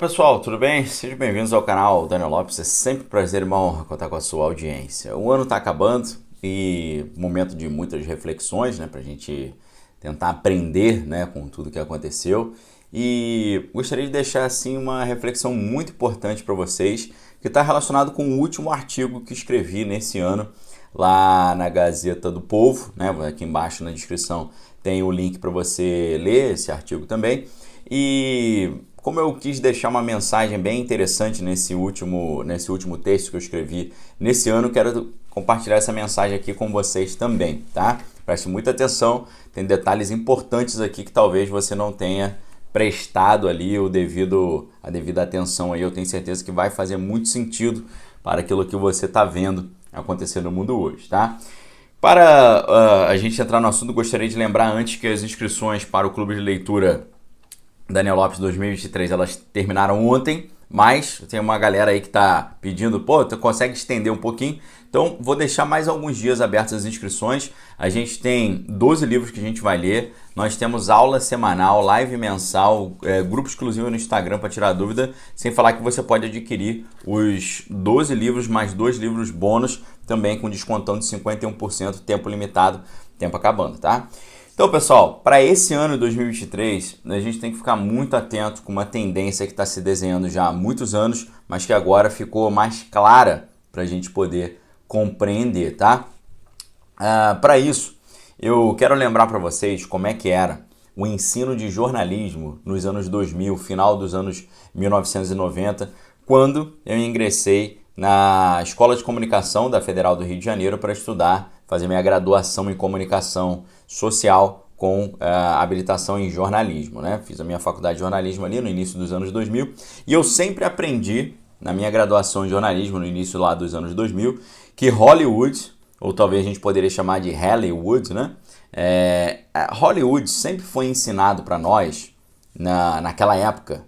Pessoal, tudo bem? Sejam bem-vindos ao canal Daniel Lopes. É sempre um prazer e uma honra contar com a sua audiência. O ano está acabando e momento de muitas reflexões, né, para a gente tentar aprender, né, com tudo que aconteceu. E gostaria de deixar assim uma reflexão muito importante para vocês, que está relacionado com o último artigo que escrevi nesse ano lá na Gazeta do Povo, né? Aqui embaixo na descrição tem o link para você ler esse artigo também. E como eu quis deixar uma mensagem bem interessante nesse último texto que eu escrevi nesse ano, quero compartilhar essa mensagem aqui com vocês também, tá? Preste muita atenção, tem detalhes importantes aqui que talvez você não tenha prestado ali a devida atenção aí. Eu tenho certeza que vai fazer muito sentido para aquilo que você está vendo acontecer no mundo hoje, tá? Para a gente entrar no assunto, gostaria de lembrar antes que as inscrições para o Clube de Leitura Daniel Lopes 2023, elas terminaram ontem, mas tem uma galera aí que tá pedindo, pô, tu consegue estender um pouquinho? Então, vou deixar mais alguns dias abertas as inscrições. A gente tem 12 livros que a gente vai ler, nós temos aula semanal, live mensal, grupo exclusivo no Instagram para tirar dúvida, sem falar que você pode adquirir os 12 livros mais 2 livros bônus, também com descontão de 51%, tempo limitado, tempo acabando, tá? Então, pessoal, para esse ano de 2023, a gente tem que ficar muito atento com uma tendência que está se desenhando já há muitos anos, mas que agora ficou mais clara para a gente poder compreender, tá? Para isso, eu quero lembrar para vocês como é que era o ensino de jornalismo nos anos 2000, final dos anos 1990, quando eu ingressei na Escola de Comunicação da Federal do Rio de Janeiro para estudar, fazer minha graduação em comunicação social com habilitação em jornalismo, né? Fiz a minha faculdade de jornalismo ali no início dos anos 2000 e eu sempre aprendi na minha graduação em jornalismo no início lá dos anos 2000 que Hollywood, ou talvez a gente poderia chamar de Hollywood, né? Hollywood sempre foi ensinado para nós naquela época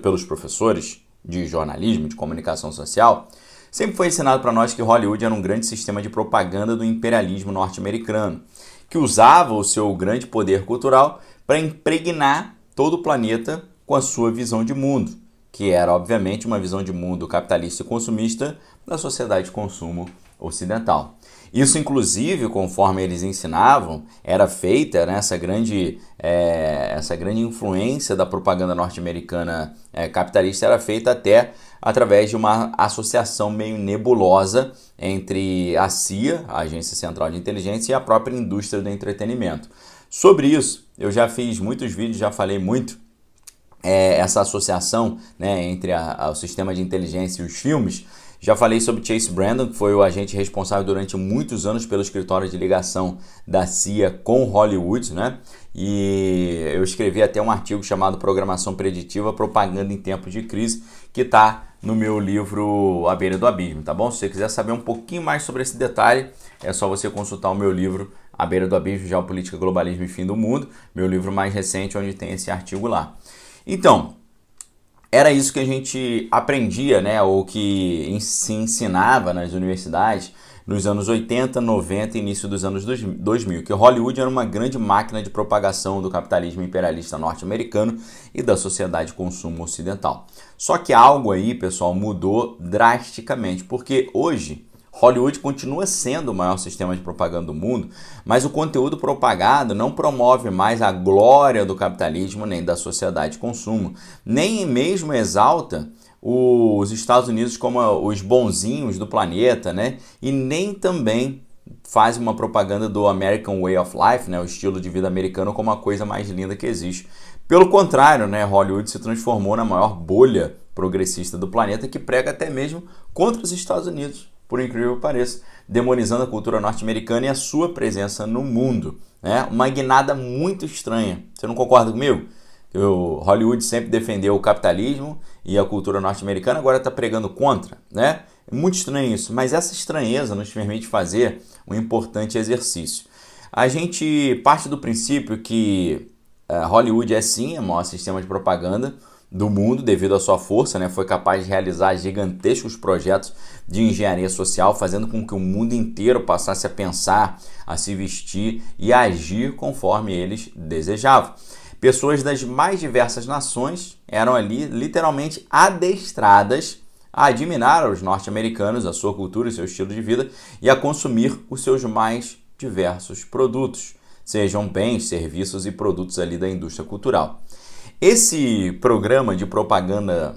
pelos professores de jornalismo, de comunicação social. Sempre foi ensinado para nós que Hollywood era um grande sistema de propaganda do imperialismo norte-americano, que usava o seu grande poder cultural para impregnar todo o planeta com a sua visão de mundo, que era, obviamente, uma visão de mundo capitalista e consumista da sociedade de consumo ocidental. Isso, inclusive, conforme eles ensinavam, era feita, né, essa grande influência da propaganda norte-americana capitalista era feita até através de uma associação meio nebulosa entre a CIA, a Agência Central de Inteligência, e a própria indústria do entretenimento. Sobre isso, eu já fiz muitos vídeos, já falei muito, essa associação, né, entre o sistema de inteligência e os filmes. Já falei sobre Chase Brandon, que foi o agente responsável durante muitos anos pelo escritório de ligação da CIA com Hollywood, né? E eu escrevi até um artigo chamado Programação Preditiva, Propaganda em Tempos de Crise, que está no meu livro A Beira do Abismo, tá bom? Se você quiser saber um pouquinho mais sobre esse detalhe, é só você consultar o meu livro A Beira do Abismo, Geopolítica, Globalismo e Fim do Mundo, meu livro mais recente, onde tem esse artigo lá. Então, era isso que a gente aprendia, né, ou que se ensinava nas universidades nos anos 80, 90 e início dos anos 2000, que Hollywood era uma grande máquina de propagação do capitalismo imperialista norte-americano e da sociedade de consumo ocidental. Só que algo aí, pessoal, mudou drasticamente, porque hoje Hollywood continua sendo o maior sistema de propaganda do mundo, mas o conteúdo propagado não promove mais a glória do capitalismo nem da sociedade de consumo, nem mesmo exalta os Estados Unidos como os bonzinhos do planeta, né? E nem também faz uma propaganda do American Way of Life, né? O estilo de vida americano, como a coisa mais linda que existe. Pelo contrário, né? Hollywood se transformou na maior bolha progressista do planeta, que prega até mesmo contra os Estados Unidos, por incrível que pareça, demonizando a cultura norte-americana e a sua presença no mundo, né? Uma guinada muito estranha. Você não concorda comigo? O Hollywood sempre defendeu o capitalismo e a cultura norte-americana, agora está pregando contra, né? É muito estranho isso, mas essa estranheza nos permite fazer um importante exercício. A gente parte do princípio que Hollywood é sim o maior sistema de propaganda do mundo devido à sua força, né? Foi capaz de realizar gigantescos projetos de engenharia social, fazendo com que o mundo inteiro passasse a pensar, a se vestir e a agir conforme eles desejavam. Pessoas das mais diversas nações eram ali literalmente adestradas a admirar os norte-americanos, a sua cultura e seu estilo de vida e a consumir os seus mais diversos produtos, sejam bens, serviços e produtos ali da indústria cultural. Esse programa de propaganda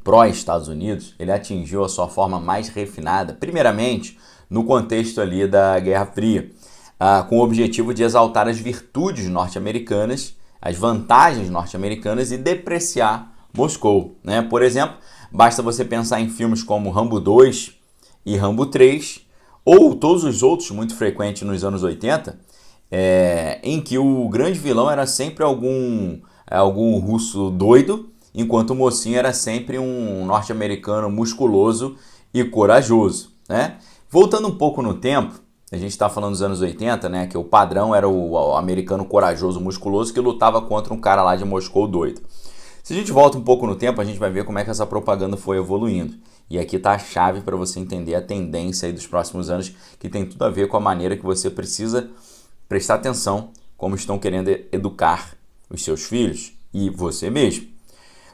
pró-Estados Unidos, ele atingiu a sua forma mais refinada, primeiramente no contexto ali da Guerra Fria, com o objetivo de exaltar as virtudes norte-americanas, as vantagens norte-americanas e depreciar Moscou, né? Por exemplo, basta você pensar em filmes como Rambo 2 e Rambo 3, ou todos os outros muito frequentes nos anos 80, em que o grande vilão era sempre algum russo doido, enquanto o mocinho era sempre um norte-americano musculoso e corajoso, né? Voltando um pouco no tempo, a gente está falando dos anos 80, né, que o padrão era o americano corajoso, musculoso, que lutava contra um cara lá de Moscou doido. Se a gente volta um pouco no tempo, a gente vai ver como é que essa propaganda foi evoluindo. E aqui está a chave para você entender a tendência aí dos próximos anos, que tem tudo a ver com a maneira que você precisa prestar atenção como estão querendo educar os seus filhos e você mesmo.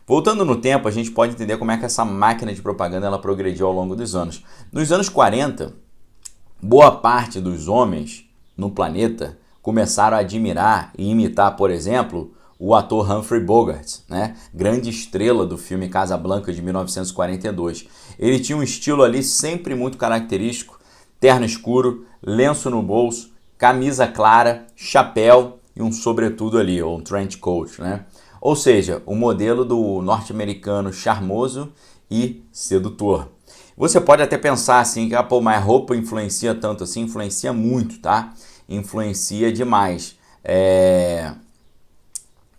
Voltando no tempo, a gente pode entender como é que essa máquina de propaganda ela progrediu ao longo dos anos. Nos anos 40, boa parte dos homens no planeta começaram a admirar e imitar, por exemplo, o ator Humphrey Bogart, né? Grande estrela do filme Casablanca de 1942. Ele tinha um estilo ali sempre muito característico, terno escuro, lenço no bolso, camisa clara, chapéu e um sobretudo ali, ou um trench coat, né? Ou seja, o modelo do norte-americano charmoso e sedutor. Você pode até pensar assim, que mas roupa influencia tanto assim? Influencia muito, tá? Influencia demais.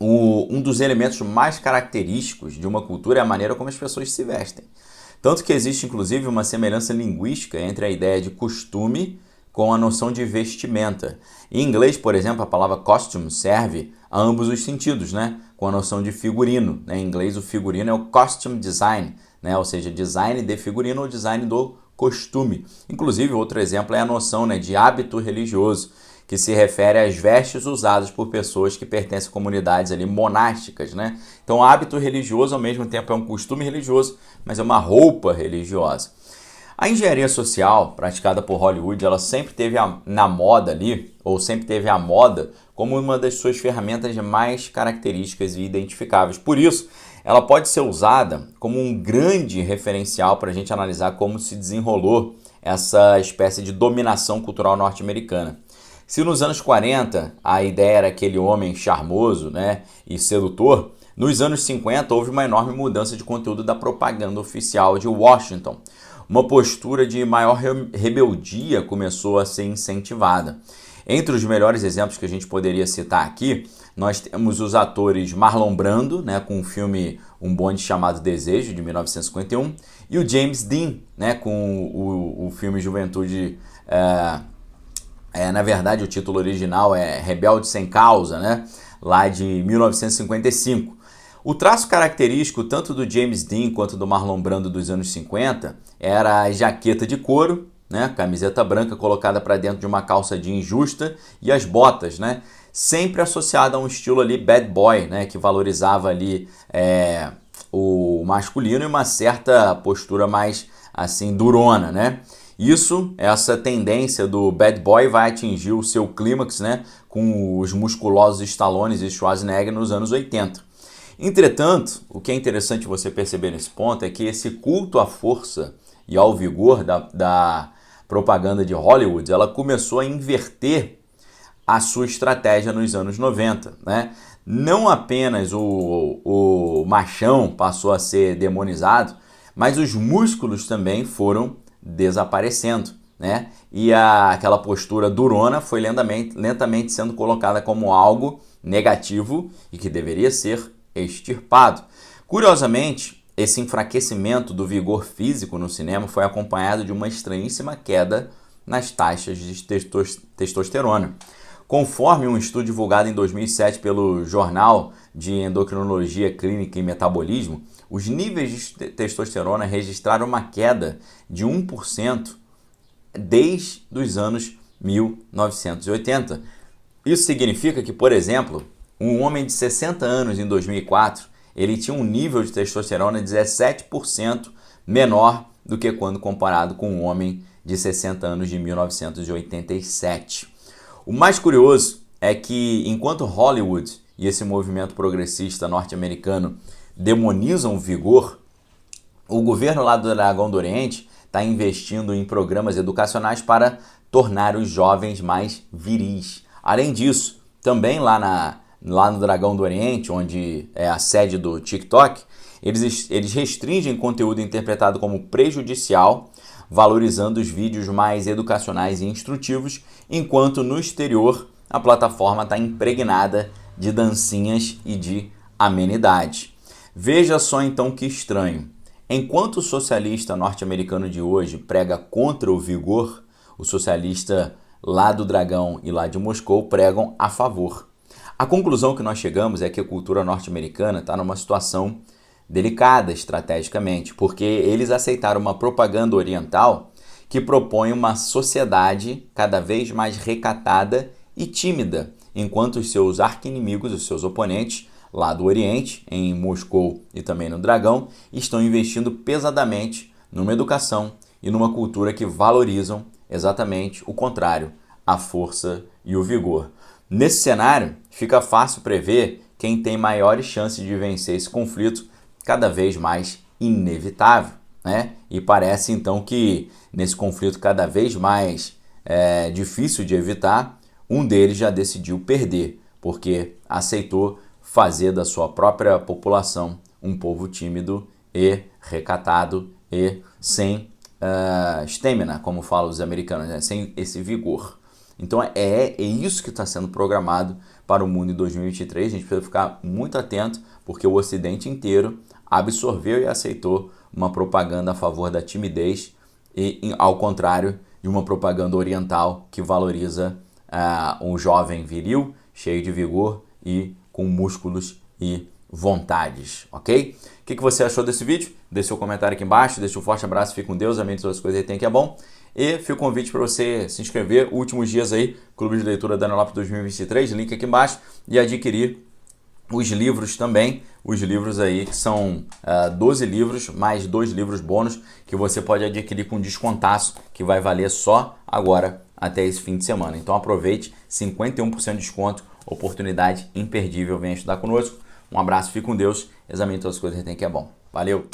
Um dos elementos mais característicos de uma cultura é a maneira como as pessoas se vestem. Tanto que existe inclusive uma semelhança linguística entre a ideia de costume com a noção de vestimenta. Em inglês, por exemplo, a palavra costume serve a ambos os sentidos, né? Com a noção de figurino, né? Em inglês, o figurino é o costume design, né? Ou seja, design de figurino ou design do costume. Inclusive, outro exemplo é a noção, né, de hábito religioso, que se refere às vestes usadas por pessoas que pertencem a comunidades ali monásticas, né? Então, hábito religioso ao mesmo tempo é um costume religioso, mas é uma roupa religiosa. A engenharia social praticada por Hollywood, ela sempre teve na moda ali, ou sempre teve a moda como uma das suas ferramentas mais características e identificáveis. Por isso, ela pode ser usada como um grande referencial para a gente analisar como se desenrolou essa espécie de dominação cultural norte-americana. Se nos anos 40 a ideia era aquele homem charmoso, né, e sedutor, nos anos 50 houve uma enorme mudança de conteúdo da propaganda oficial de Washington. Uma postura de maior rebeldia começou a ser incentivada. Entre os melhores exemplos que a gente poderia citar aqui, nós temos os atores Marlon Brando, né, com o filme Um Bonde Chamado Desejo, de 1951, e o James Dean, né, com o filme Juventude... na verdade, o título original é Rebelde Sem Causa, né, lá de 1955. O traço característico tanto do James Dean quanto do Marlon Brando dos anos 50 era a jaqueta de couro, né, camiseta branca colocada para dentro de uma calça jeans justa e as botas, né, sempre associada a um estilo ali bad boy, né, que valorizava ali o masculino e uma certa postura mais assim durona, né. Essa tendência do bad boy vai atingir o seu clímax, né, com os musculosos Stallone e Schwarzenegger nos anos 80. Entretanto, o que é interessante você perceber nesse ponto é que esse culto à força e ao vigor da propaganda de Hollywood, ela começou a inverter a sua estratégia nos anos 90, né? Não apenas o machão passou a ser demonizado, mas os músculos também foram desaparecendo, né? E aquela postura durona foi lentamente sendo colocada como algo negativo e que deveria ser extirpado. Curiosamente, esse enfraquecimento do vigor físico no cinema foi acompanhado de uma estranhíssima queda nas taxas de testosterona. Conforme um estudo divulgado em 2007 pelo Jornal de Endocrinologia Clínica e Metabolismo, os níveis de testosterona registraram uma queda de 1% desde os anos 1980. Isso significa que, por exemplo, Um homem de 60 anos em 2004, ele tinha um nível de testosterona 17% menor do que quando comparado com um homem de 60 anos de 1987. O mais curioso é que enquanto Hollywood e esse movimento progressista norte-americano demonizam o vigor, o governo lá do Dragão do Oriente está investindo em programas educacionais para tornar os jovens mais viris. Além disso, também lá no Dragão do Oriente, onde é a sede do TikTok, eles restringem conteúdo interpretado como prejudicial, valorizando os vídeos mais educacionais e instrutivos, enquanto no exterior a plataforma está impregnada de dancinhas e de amenidade. Veja só então que estranho. Enquanto o socialista norte-americano de hoje prega contra o vigor, o socialista lá do Dragão e lá de Moscou pregam a favor. A conclusão que nós chegamos é que a cultura norte-americana está numa situação delicada estrategicamente, porque eles aceitaram uma propaganda oriental que propõe uma sociedade cada vez mais recatada e tímida, enquanto os seus arqui-inimigos, os seus oponentes, lá do Oriente, em Moscou e também no Dragão, estão investindo pesadamente numa educação e numa cultura que valorizam exatamente o contrário, a força e o vigor. Nesse cenário, fica fácil prever quem tem maiores chances de vencer esse conflito, cada vez mais inevitável, né? E parece então que nesse conflito cada vez mais difícil de evitar, um deles já decidiu perder, porque aceitou fazer da sua própria população um povo tímido e recatado e sem stamina, como falam os americanos, né? Sem esse vigor. Então é isso que está sendo programado para o mundo em 2023. A gente precisa ficar muito atento, porque o Ocidente inteiro absorveu e aceitou uma propaganda a favor da timidez e ao contrário de uma propaganda oriental que valoriza um jovem viril, cheio de vigor e com músculos e vontades, ok? O que você achou desse vídeo? Deixe seu comentário aqui embaixo, deixe um forte abraço, fique com Deus, amém, todas as coisas que tem que é bom. E fica o convite para você se inscrever, últimos dias aí, Clube de Leitura Daniel Lopes 2023, link aqui embaixo, e adquirir os livros também, os livros aí que são 12 livros, mais 2 livros bônus, que você pode adquirir com descontaço, que vai valer só agora, até esse fim de semana. Então aproveite, 51% de desconto, oportunidade imperdível, venha estudar conosco. Um abraço, fique com Deus, examine todas as coisas que tem que é bom. Valeu!